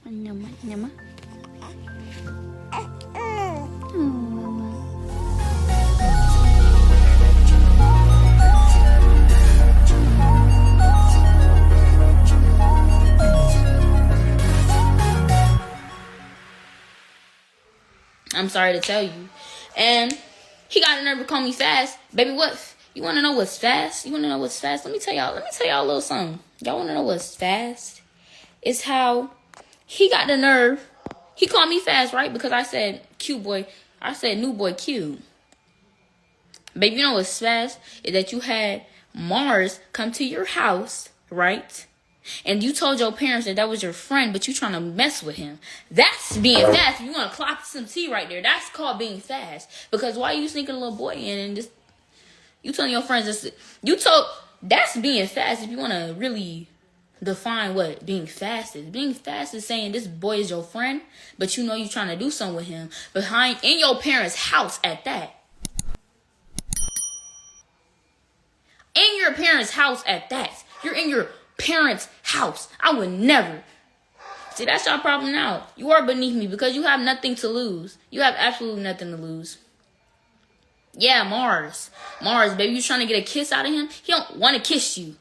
Mama. I'm sorry to tell you. And he got the nerve to call me fast. Baby, what? You want to know what's fast? You want to know what's fast? Let me tell y'all a little something. Y'all want to know what's fast? It's how he got the nerve. He called me fast, right? Because I said, cute boy. I said, new boy, cute. Baby, you know what's fast? Is that you had Mars come to your house, right? And you told your parents that was your friend, but you trying to mess with him. That's being fast. You want to clock some tea right there. That's called being fast. Because why you sneaking a little boy in and just, you telling your friends this, that's being fast if you want to really define what being fast is. Being fast is saying this boy is your friend, but you know you trying to do something with him in your parents' house at that. In your parents' house at that. You're in your parents' house. I would never. See, that's your problem now. You are beneath me because you have nothing to lose. You have absolutely nothing to lose. Yeah, Mars, baby, you trying to get a kiss out of him? He don't want to kiss you.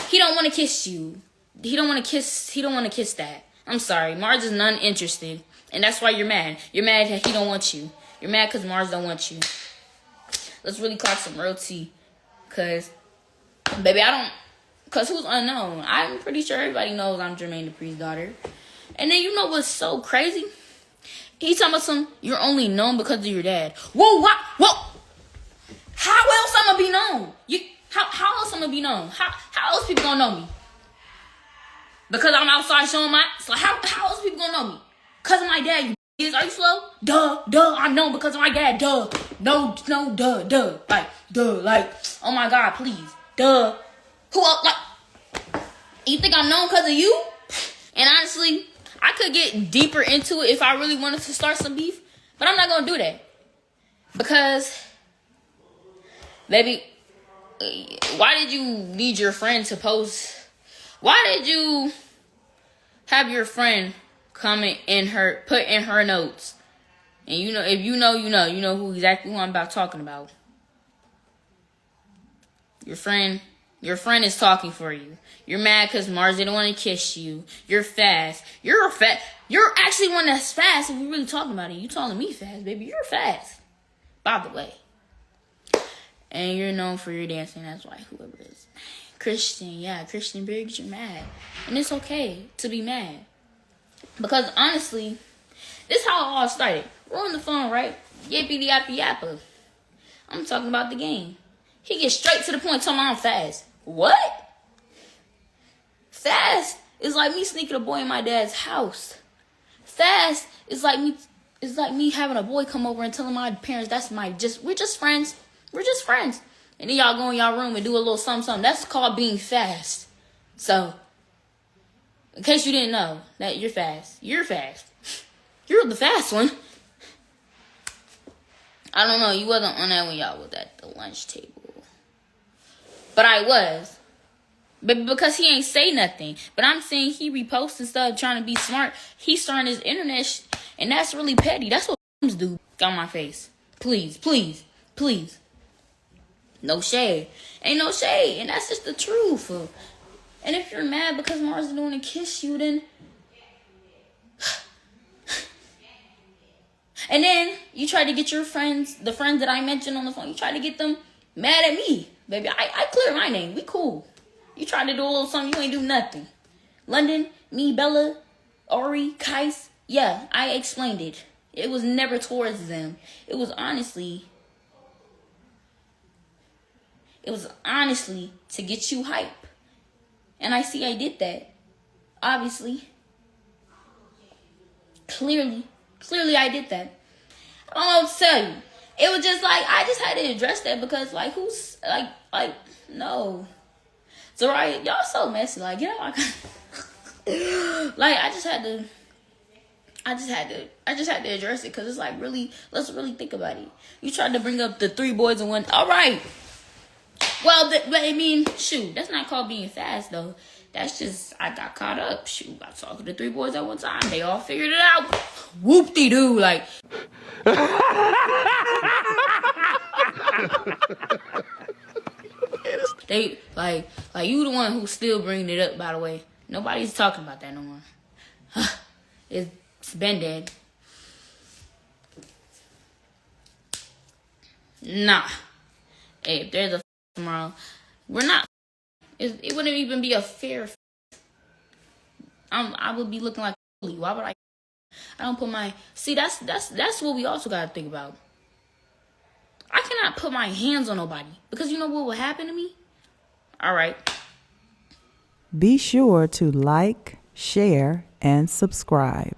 He don't want to kiss you. He don't want to kiss that. I'm sorry. Mars is none interested. And that's why you're mad. You're mad that he don't want you. You're mad because Mars don't want you. Let's really clock some real tea. Because, baby, because who's unknown? I'm pretty sure everybody knows I'm Jermaine Dupri's daughter. And then you know what's so crazy? He's talking about you're only known because of your dad. Whoa, what? Whoa. How else I'm going to be known? How else I'm going to be known? How else people going to know me? Because I'm outside showing so how else people going to know me? Because of my dad, you Are you slow? Duh, I'm known because of my dad, duh. No, duh. Like, oh my God, please, duh. Who else, you think I'm known because of you? And honestly, I could get deeper into it if I really wanted to start some beef, but I'm not going to do that. Because, baby, why did you need your friend to post? Why did you have your friend comment put in her notes? And if you know who exactly who I'm talking about. Your friend is talking for you. You're mad because Mars didn't want to kiss you. You're fast. You're actually one that's fast if we're really talking about it. You calling me fast, baby. You're fast. By the way. And you're known for your dancing. That's why whoever is. Christian Biggs, you're mad. And it's okay to be mad. Because honestly, this is how it all started. We're on the phone, right? Yippee yappy yappa. I'm talking about the game. He gets straight to the point telling me I'm fast. What? Fast is like me sneaking a boy in my dad's house. Fast is like me having a boy come over and telling my parents we're just friends. We're just friends. And then y'all go in y'all room and do a little something. That's called being fast. So, in case you didn't know that you're fast. You're fast. You're the fast one. I don't know. You wasn't on that when y'all was at the lunch table. But I was. But because he ain't say nothing. But I'm saying he reposting stuff trying to be smart. He's starting his internet and that's really petty. That's what do on my face. Please. No shade. Ain't no shade. And that's just the truth. And if you're mad because Mars didn't want to kiss you, then... And then you try to get your friends, the friends that I mentioned on the phone, you try to get them mad at me. Baby, I clear my name. We cool. You tried to do a little something, you ain't do nothing. London, me, Bella, Ori, Kais, yeah, I explained it. It was never towards them. It was honestly to get you hype. And I see I did that. Obviously. Clearly I did that. I don't know what to tell you. It was just like, I just had to address that because, no. So, right, y'all so messy. Like, you know, I just had to address it because it's like, really, let's really think about it. You tried to bring up the 3 boys in one. All right. Well, I mean, shoot, that's not called being fast, though. That's just, I got caught up. Shoot, I was talking to 3 boys at one time. They all figured it out. Whoop-de-doo, like. They, like you the one who's still bringing it up, by the way. Nobody's talking about that no more. It's been dead. Nah. Hey, if there's a tomorrow, we're not. It wouldn't even be a fair. I would be looking like. Why would I don't put my. See, that's what we also gotta think about. I cannot put my hands on nobody because you know what will happen to me. All right. Be sure to like, share, and subscribe.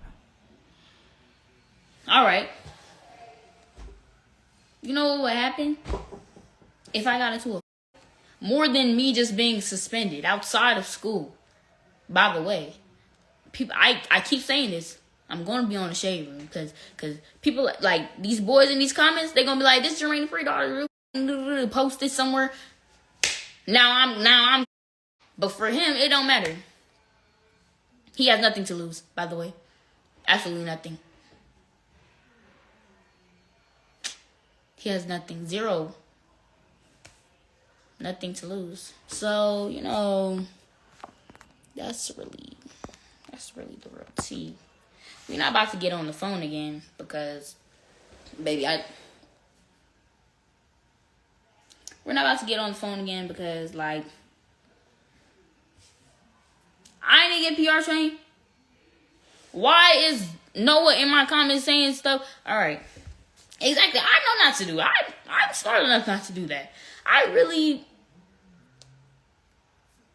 All right. You know what would happen if I got into a more than me just being suspended outside of school? By the way, people, I keep saying this. I'm going to be on the shade room because people like these boys in these comments, they're going to be like, this Jermaine Dupri daughter post it somewhere. Now I'm, but for him, it don't matter. He has nothing to lose, by the way. Absolutely nothing. He has nothing. Zero. Nothing to lose. So, you know, that's really the real tea. We're not about to get on the phone again because, baby, we're not about to get on the phone again because, like, I didn't get PR trained. Why is Noah in my comments saying stuff? All right. Exactly. I know not to do it. I'm smart enough not to do that. I really,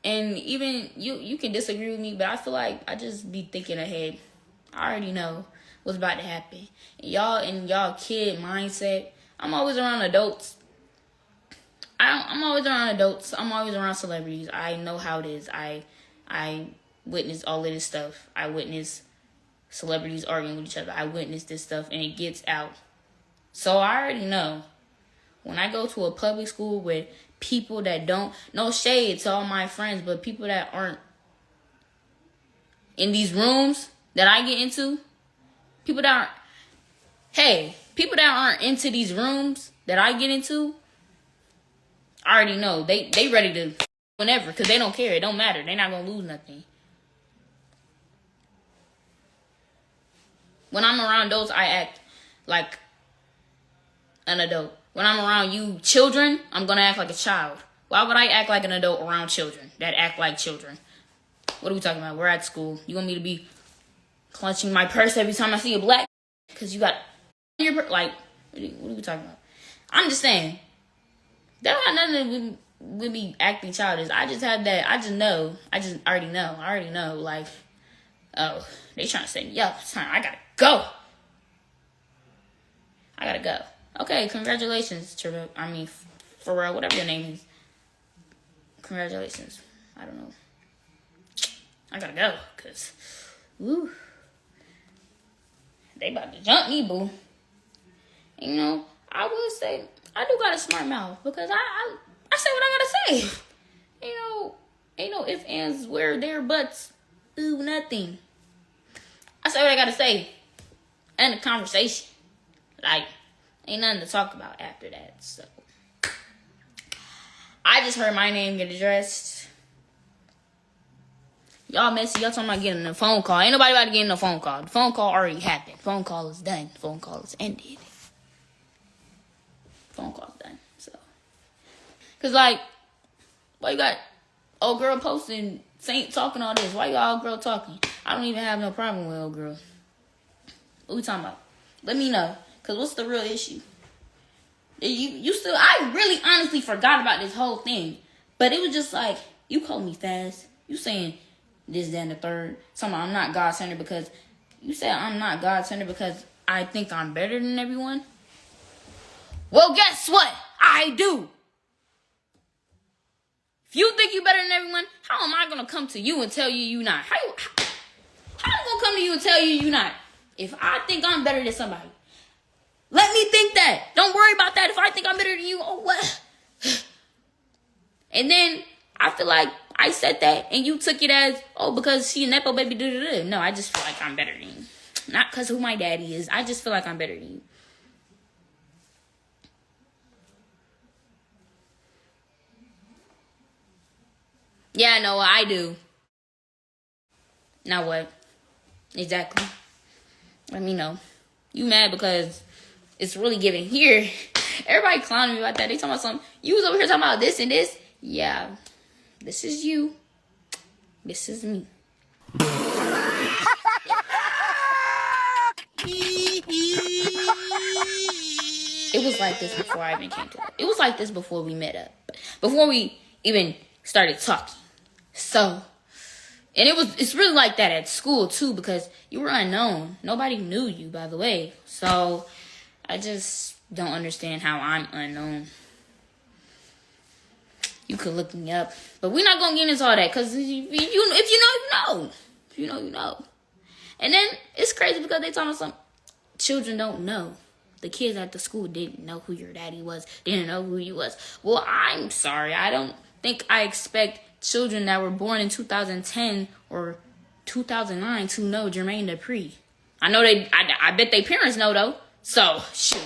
and even you can disagree with me, but I feel like I just be thinking ahead. I already know what's about to happen. And y'all kid mindset. I'm always around adults. I'm always around adults. I'm always around celebrities. I know how it is. I witness all of this stuff. I witness celebrities arguing with each other. I witness this stuff, and it gets out. So I already know. When I go to a public school with people that don't, no shade to all my friends, but people that aren't in these rooms that I get into, people that aren't into these rooms that I get into, I already know. They ready to whenever, because they don't care. It don't matter. They're not going to lose nothing. When I'm around adults, I act like an adult. When I'm around you children, I'm going to act like a child. Why would I act like an adult around children that act like children? What are we talking about? We're at school. You want me to be clenching my purse every time I see a black? Because you got your purse. Like, what are we talking about? I'm just saying. That don't have nothing to do with me acting childish. I just have that. I just know. I already know. Like, oh, they trying to set me up. I gotta go. Okay, congratulations, Pharrell, whatever your name is. Congratulations. I don't know. I gotta go, because, woo, they about to jump me, boo. And, you know, I would say, I do got a smart mouth, because I say what I gotta say. You know, ain't no ifs, ands, where, there, buts, ooh, nothing. I say what I gotta say. End the conversation. Like, ain't nothing to talk about after that, so. I just heard my name get addressed. Y'all messy. Y'all talking about getting a phone call. Ain't nobody about to get in a phone call. The phone call already happened. Phone call is done. Phone call is ended. Phone call is done, so. Because, like, why you got old girl posting, talking all this? Why you got old girl talking? I don't even have no problem with old girl. What we talking about? Let me know. Because what's the real issue? You still, I really honestly forgot about this whole thing. But it was just like, you called me fast. You saying this, that, and the third. Somehow I'm not God-centered because, you said I'm not God-centered because I think I'm better than everyone. Well, guess what? I do. If you think you're better than everyone, how am I going to come to you and tell you you're not? How am I going to come to you and tell you you're not? If I think I'm better than somebody, let me think that. Don't worry about that. If I think I'm better than you, oh, what? And then I feel like I said that and you took it as, oh, because she a Nepo baby. No, I just feel like I'm better than you. Not because who my daddy is. I just feel like I'm better than you. Yeah, no, I do. Now what? Exactly. Let me know. You mad because it's really giving here. Everybody clowning me about that. They talking about something. You was over here talking about this and this. Yeah. This is you. This is me. It was like this before I even came to it. It was like this before we met up. Before we even started talking. So, and it's really like that at school too, because you were unknown. Nobody knew you, by the way. So, I just don't understand how I'm unknown. You could look me up. But we're not going to get into all that, because if you know, you know. If you know, you know. And then, it's crazy because they talking about some children don't know. The kids at the school didn't know who your daddy was. Didn't know who you was. Well, I'm sorry. I don't think I expect children that were born in 2010 or 2009 to know Jermaine Dupri. I know I bet their parents know though. So shoot,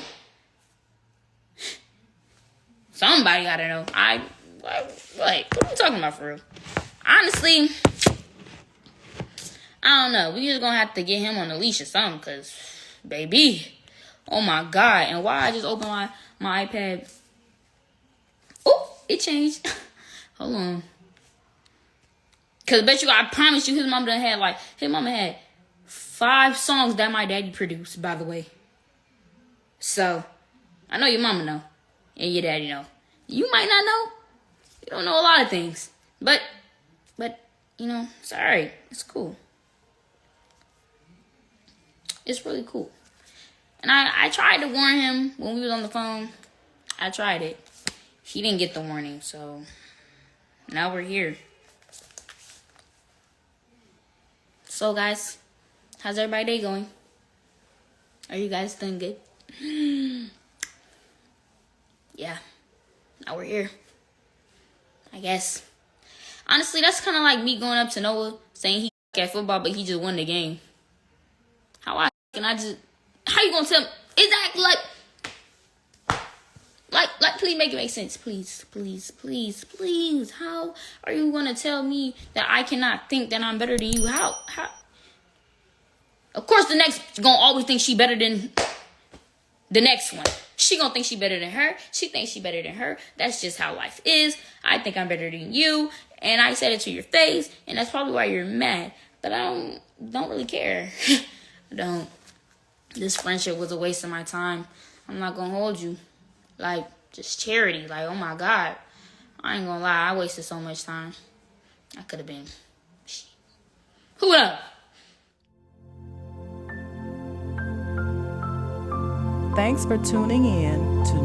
somebody gotta know. What are you talking about for real? Honestly, I don't know. We just gonna have to get him on a leash or something, cause baby, oh my god. And why I just opened my iPad? Oh, it changed. Hold on. Cause I promise you, his mama had 5 songs that my daddy produced, by the way. So, I know your mama know. And your daddy know. You might not know. You don't know a lot of things. But, you know, it's alright. It's cool. It's really cool. And I tried to warn him when we was on the phone. I tried it. He didn't get the warning, so now we're here. So, guys, how's everybody's day going? Are you guys doing good? Yeah, now we're here. I guess. Honestly, that's kind of like me going up to Noah saying he at football, but he just won the game. How you gonna tell me? Exactly, like, please make it make sense. Please. How are you gonna tell me that I cannot think that I'm better than you? How? Of course, the next gonna always think she better than the next one. She gonna think she better than her. She thinks she better than her. That's just how life is. I think I'm better than you, and I said it to your face, and that's probably why you're mad. But I don't really care. I don't. This friendship was a waste of my time. I'm not gonna hold you. Like, just charity. Like, oh my God. I ain't gonna lie. I wasted so much time. I could have been. Who up? Thanks for tuning in to